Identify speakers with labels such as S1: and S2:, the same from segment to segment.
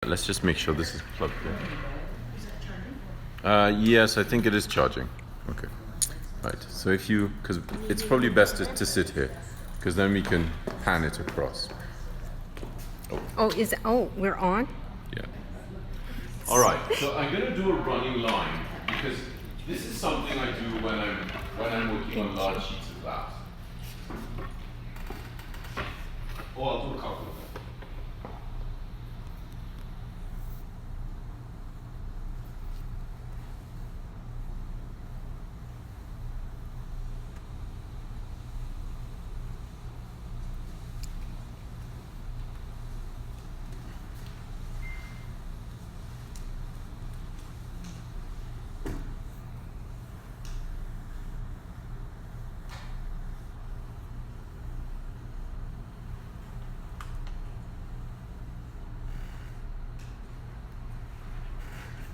S1: let's just make sure this is plugged in. Yes, I think it is charging. Okay. Right. So if you, because it's probably best to sit here, because then we can pan it across.
S2: We're on?
S1: Yeah. All right. So I'm going to do a running line because this is something I do when I'm working on large sheets of glass. I'll do a couple of them.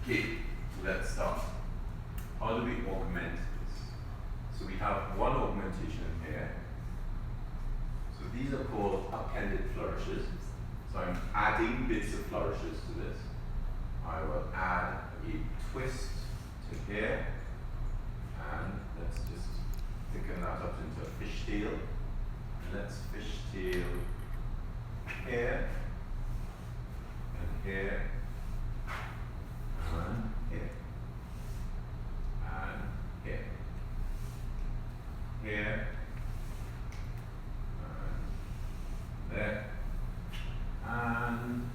S1: Okay, let's start. How do we augment this? So we have one augmentation here. So these are called appended flourishes. So I'm adding bits of flourishes to this. I will add a twist to here. And let's just thicken that up into a fishtail. And let's fishtail here and here. And here, and here, here, and there, and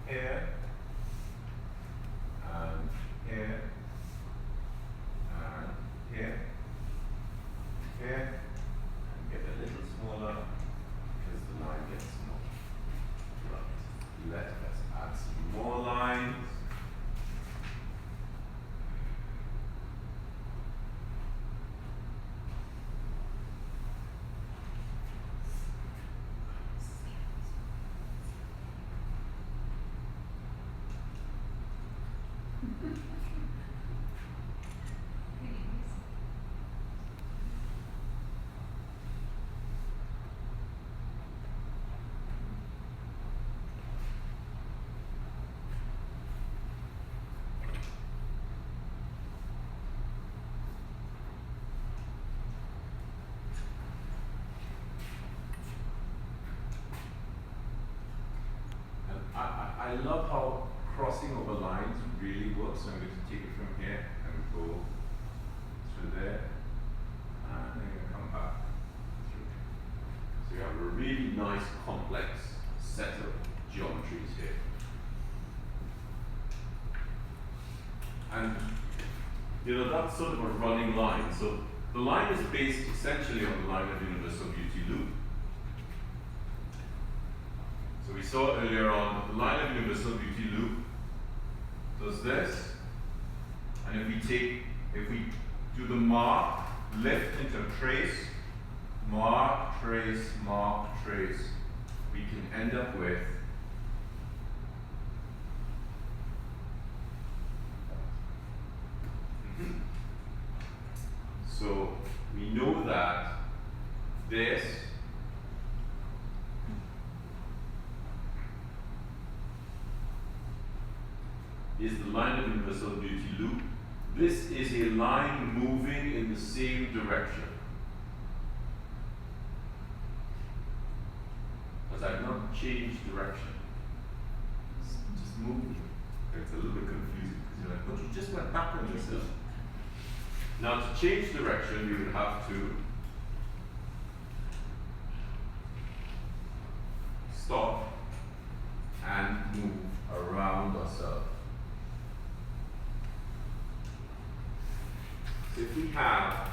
S1: here, and here, and here, here, and get a little smaller because the line gets smaller. Right, let us add some more lines. I love how crossing over lines really works. So I'm going to take it from here and go through there, and then I'm going to come back through. So you have a really nice complex set of geometries here. And that's sort of a running line. So the line is based essentially on the line of universal beauty loop. So we saw earlier on that the line of universal beauty loop does this, and if we do the mark, lift into trace, mark, trace, we can end up with so we know that this is the line of universal beauty loop. This is a line moving in the same direction. Because I've not changed direction. It's just moving. It's a little bit confusing because you're like, but you just went back on yourself. Now to change direction, you would have to stop and move around ourselves. If we have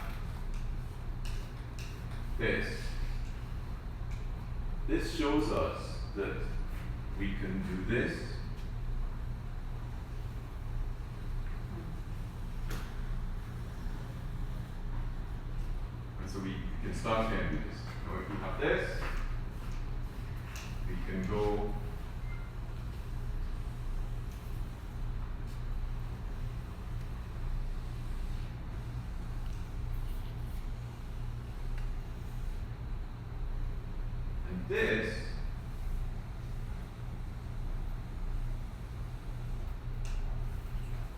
S1: this shows us that we can do this. And so we can start here and do this. Now if we have this, we can go this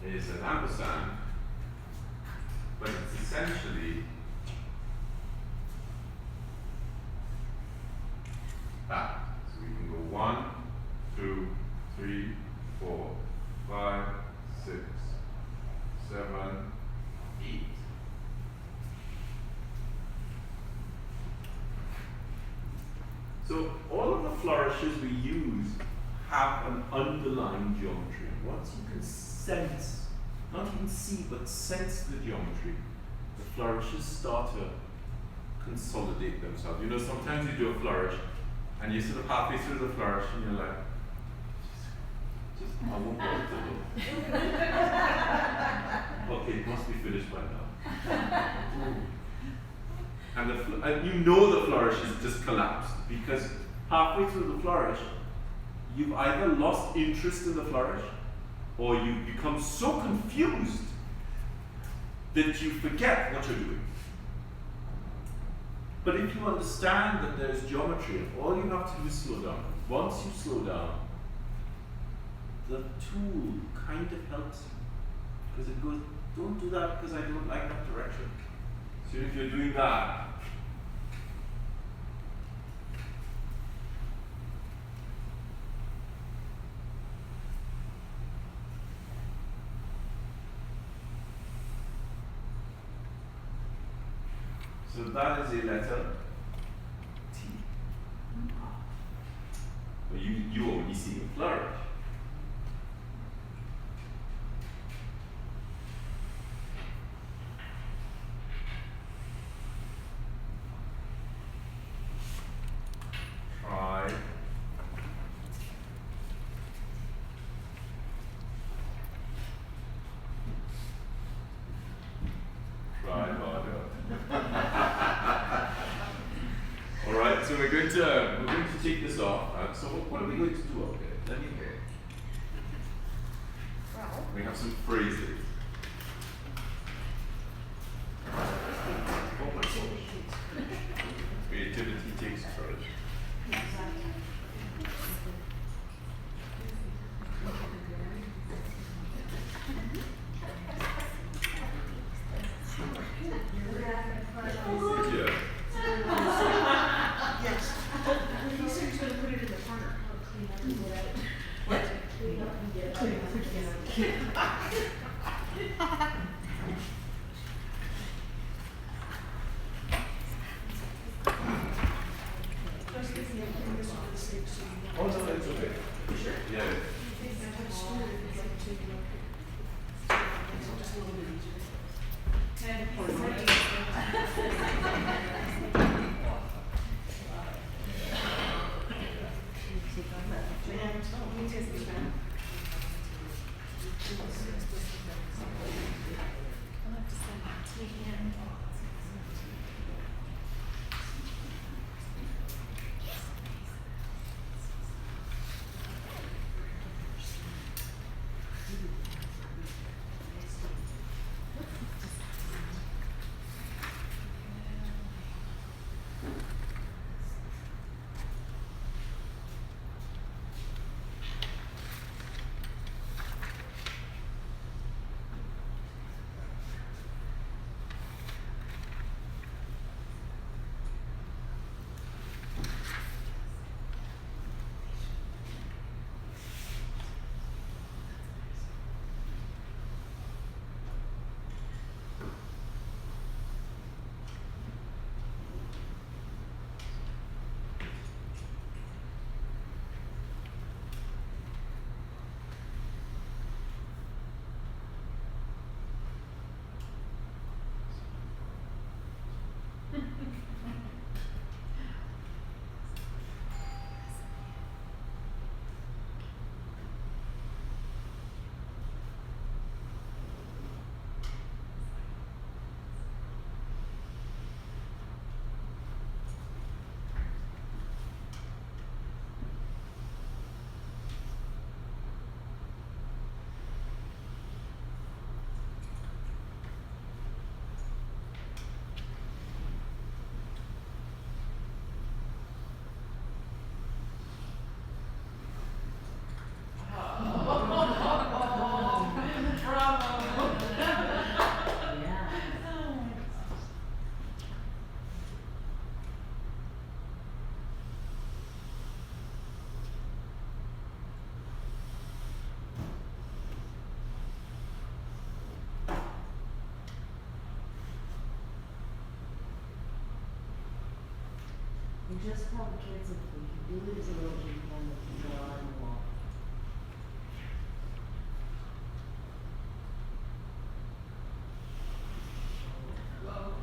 S1: is an ampersand, but it's essentially that. So we can go 1, 2, 3, 4, 5, 6, 7, 8. So all of the flourishes we use have an underlying geometry. And once you can sense, not even see, but sense the geometry, the flourishes start to consolidate themselves. You know, sometimes you do a flourish and you're sort of halfway through the flourish and you're like, just I won't bother to look. Okay, it must be finished by now. And you know the flourish is just collapsed because halfway through the flourish, you've either lost interest in the flourish or you become so confused that you forget what you're doing. But if you understand that there's geometry, all you have to do is slow down. Once you slow down, the tool kind of helps you because it goes, don't do that because I don't like that direction. So if you're doing that, so that is a letter T. But you only see a flourish. Try. Try harder. All right, so we're going to take this off. So what are we going to do up here? Let me hear.
S2: Well,
S1: We have some phrases. Oh my gosh. Creativity takes courage. Yeah.
S2: yes. He said he's going to put it in the corner. What? Clean up and get
S1: Oh no, that's okay.
S2: Sure.
S1: Yeah.
S2: Just a little bit easier.
S3: just tell the kids if we can do it as a rotating plan, we can draw on the wall.
S2: Hello?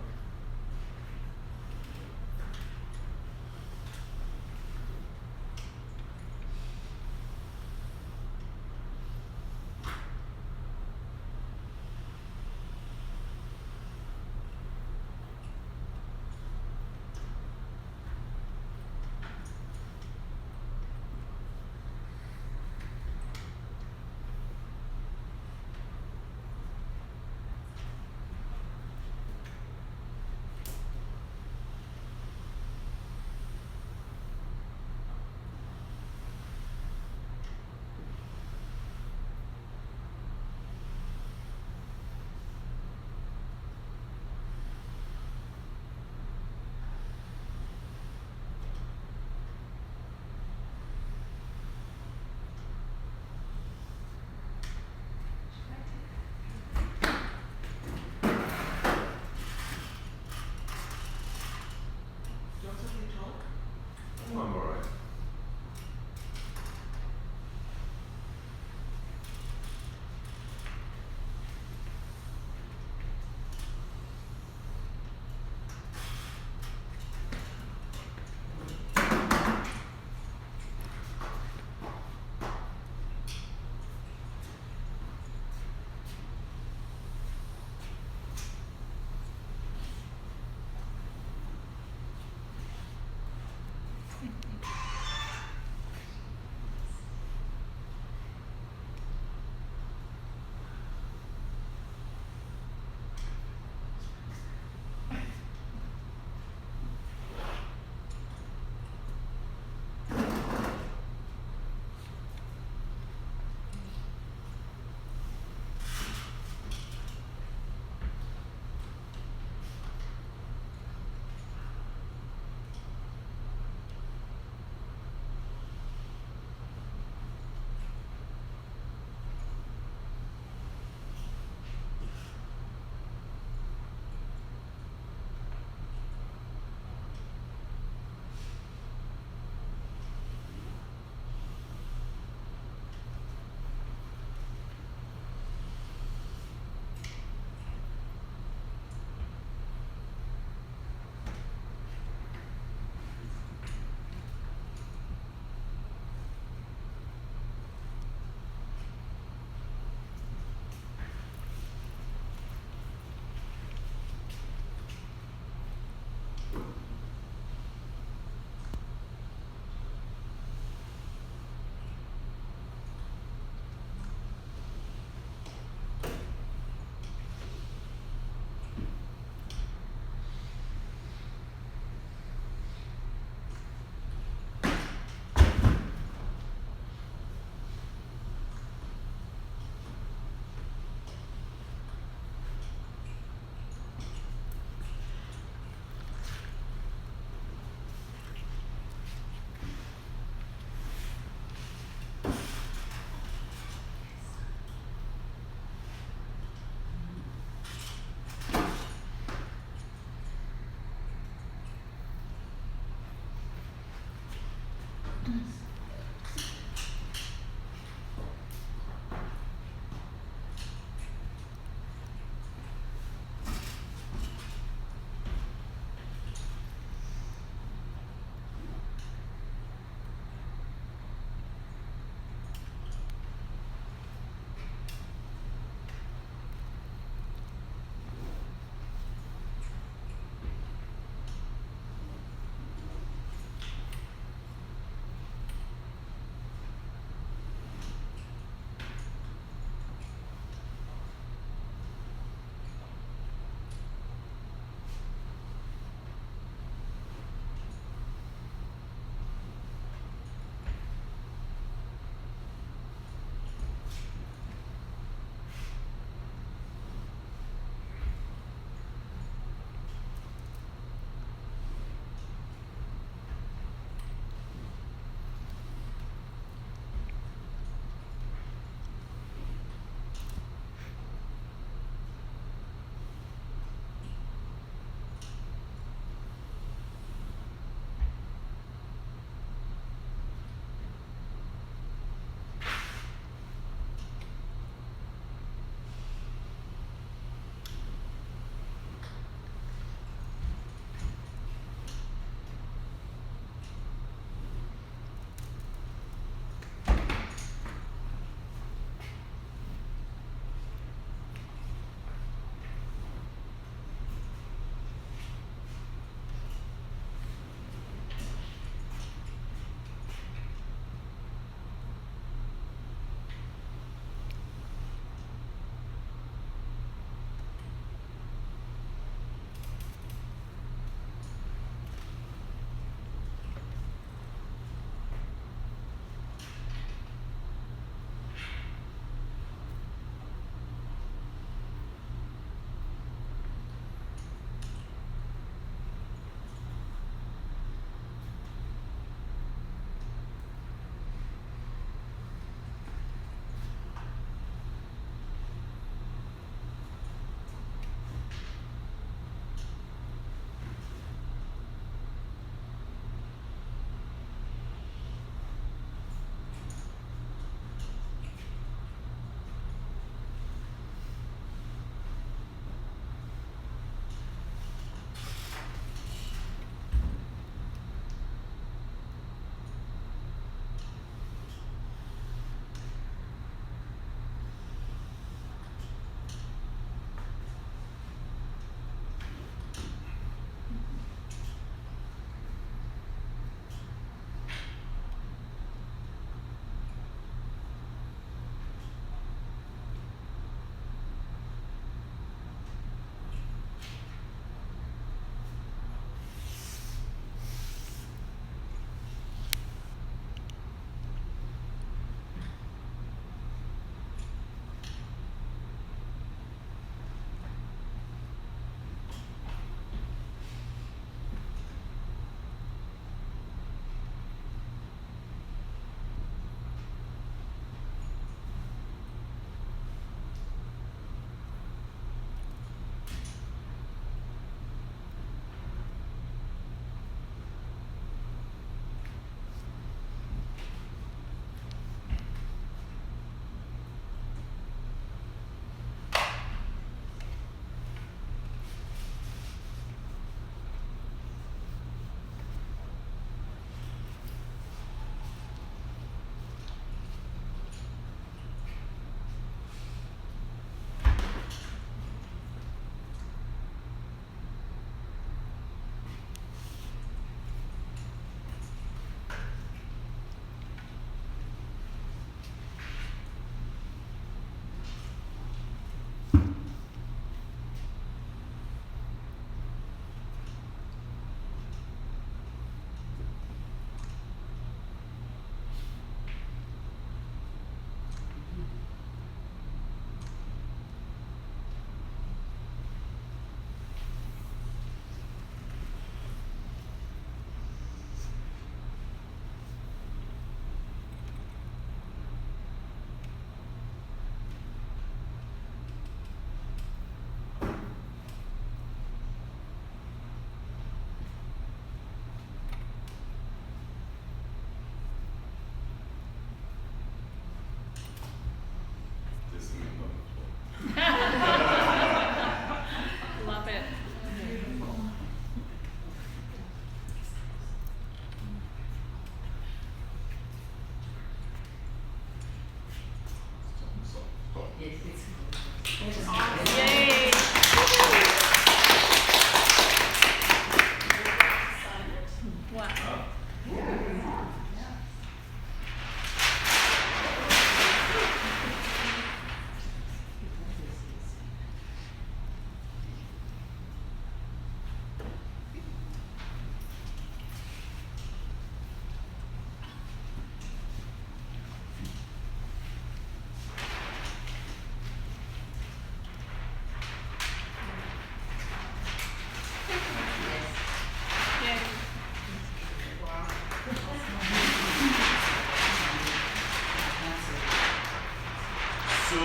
S1: So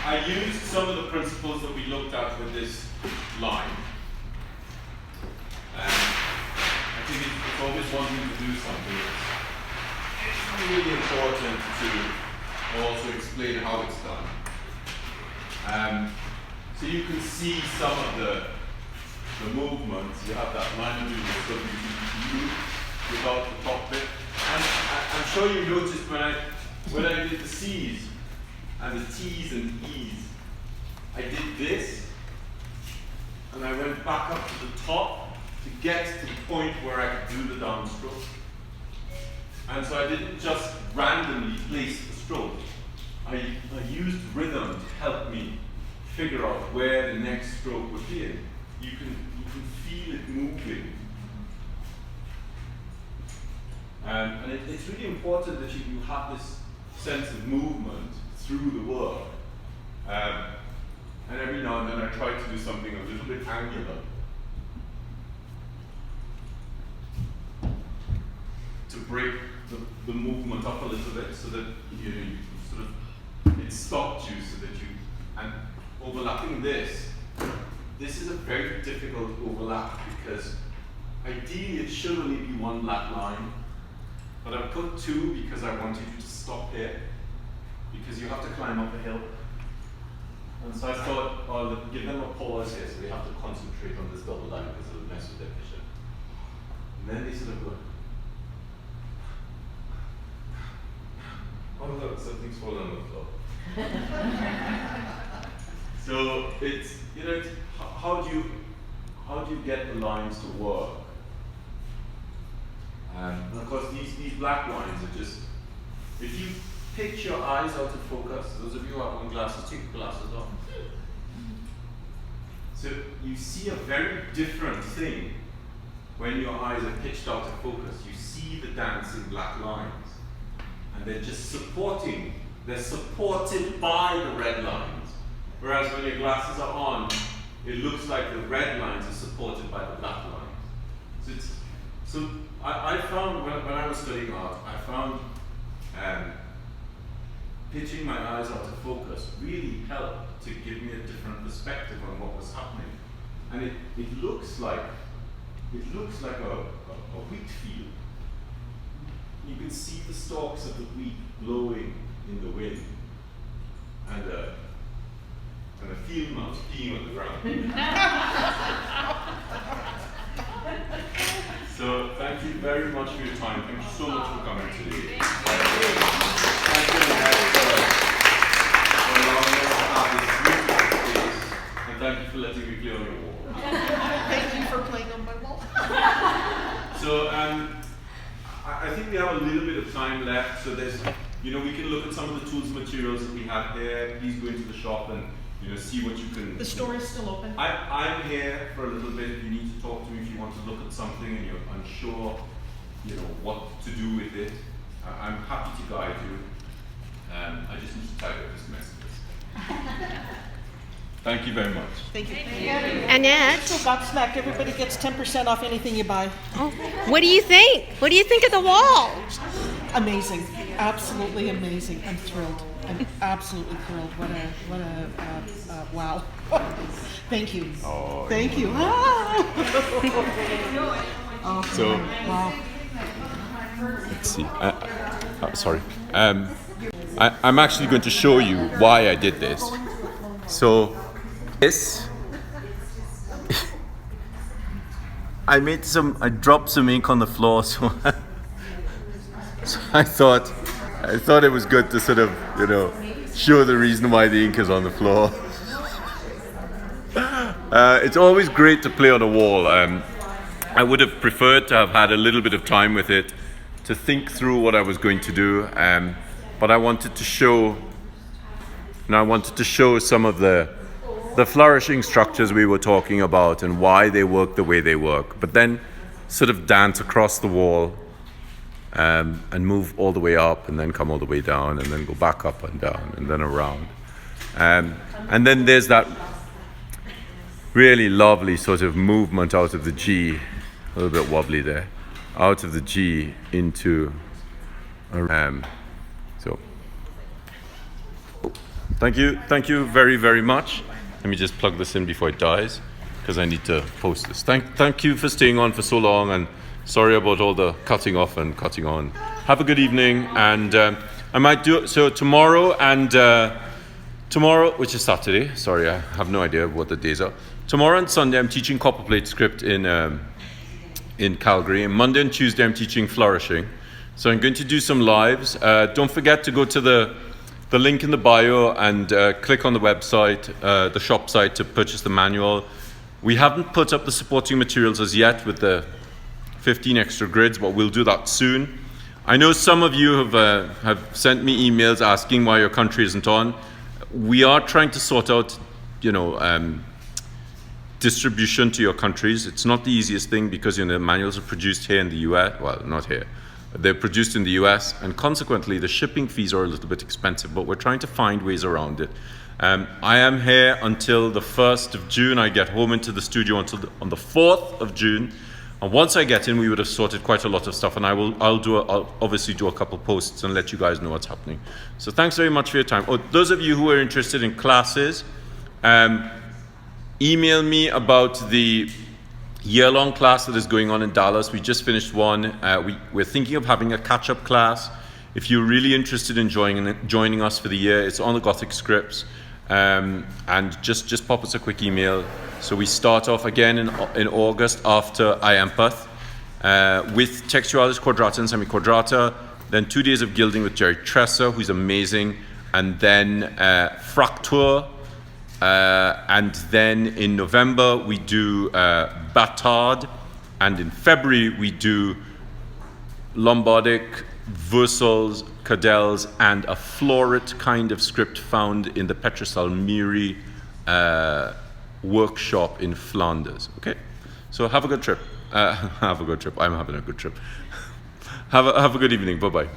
S1: I used some of the principles that we looked at with this line. I think it's always one thing to do something. It's really important to also explain how it's done. So you can see some of the movements. You have that line movement, so you move without the top bit. And I'm sure you noticed when I did the C's and the T's and E's, I did this, and I went back up to the top to get to the point where I could do the downstroke. And so I didn't just randomly place the stroke. I used rhythm to help me figure out where the next stroke would be in. You can feel it moving. And it's really important that you have this sense of movement through the work. And every now and then I try to do something a little bit angular to break the movement up a little bit so that you sort of, it stopped you so that you, and overlapping this is a very difficult overlap because ideally it should only be one black line, but I put two because I wanted you to stop here because you have to climb up a hill. And so I thought, I'll give them a pause here so they have to concentrate on this double line because it'll mess with their vision. And then they sort of go, oh look, something's fallen on the floor. So it's, how do you get the lines to work? And of course these black lines are just, if you pitch your eyes out of focus, those of you who have on glasses, take the glasses off. So you see a very different thing when your eyes are pitched out of focus. You see the dancing black lines. And they're just supporting, they're supported by the red lines. Whereas when your glasses are on, it looks like the red lines are supported by the black lines. So I found, when I was studying art, I found pitching my eyes out of focus really helped to give me a different perspective on what was happening. And it looks like a wheat field. You can see the stalks of the wheat blowing in the wind, and a field mouse peeing on the ground. So thank you very much for your time. Thank you so much for coming today. Thank you for allowing us to have this beautiful space, and thank you for letting me play on your wall.
S4: Thank you for playing on my wall.
S1: So I think we have a little bit of time left, so there's, we can look at some of the tools and materials that we have here. Please go into the shop and see what you can.
S4: The store is still open?
S1: I'm here for a little bit if you need to talk to me, if you want to look at something and you're unsure, what to do with it. I'm happy to guide you. I just need to type up this message. Thank you very much.
S4: Thank you.
S5: Annette,
S4: So Godsmack, everybody gets 10% off anything you buy.
S5: what do you think? What do you think of the wall?
S4: Amazing. Absolutely amazing. I'm thrilled. I'm absolutely thrilled. What a wow. Thank you.
S1: Oh,
S4: Thank you. Oh,
S1: So,
S4: wow.
S1: let's see. Sorry. I'm actually going to show you why I did this. So, this, I dropped some ink on the floor, so I thought it was good to sort of, show the reason why the ink is on the floor. It's always great to play on a wall. I would have preferred to have had a little bit of time with it to think through what I was going to do, but I wanted to show some of the flourishing structures we were talking about and why they work the way they work, but then sort of dance across the wall and move all the way up and then come all the way down and then go back up and down and then around. And then there's that really lovely sort of movement out of the G, a little bit wobbly there, out of the G into So, thank you very, very much. Let me just plug this in before it dies, because I need to post this. Thank you for staying on for so long, and sorry about all the cutting off and cutting on. Have a good evening, and I might do so tomorrow and tomorrow, which is Saturday. Sorry, I have no idea what the days are. Tomorrow and Sunday, I'm teaching copperplate script in Calgary, and Monday and Tuesday, I'm teaching flourishing. So I'm going to do some lives. Don't forget to go to the link in the bio and click on the website, the shop site, to purchase the manual. We haven't put up the supporting materials as yet with the 15 extra grids, but we'll do that soon. I know some of you have sent me emails asking why your country isn't on. We are trying to sort out, distribution to your countries. It's not the easiest thing because the manuals are produced here in the US. Well, not here. They're produced in the US, and consequently the shipping fees are a little bit expensive, but we're trying to find ways around it. I am here until the 1st of June. I get home into the studio on the 4th of June. And once I get in, we would have sorted quite a lot of stuff, and I'll obviously do a couple posts and let you guys know what's happening. So thanks very much for your time. Those of you who are interested in classes, email me about the year-long class that is going on in Dallas. We just finished one. We're thinking of having a catch-up class. If you're really interested in joining us for the year, it's on the Gothic scripts. And just pop us a quick email. So we start off again in August after I Empath with Textualis Quadrata and Semiquadrata, then 2 days of gilding with Jerry Tresser, who's amazing, and then Fracture, and then in November we do Batard, and in February we do Lombardic, Versals, Cadels, and a floret kind of script found in the Petra Salmiri workshop in Flanders. Okay, so have a good trip. Have a good trip. I'm having a good trip. Have a good evening. Bye bye.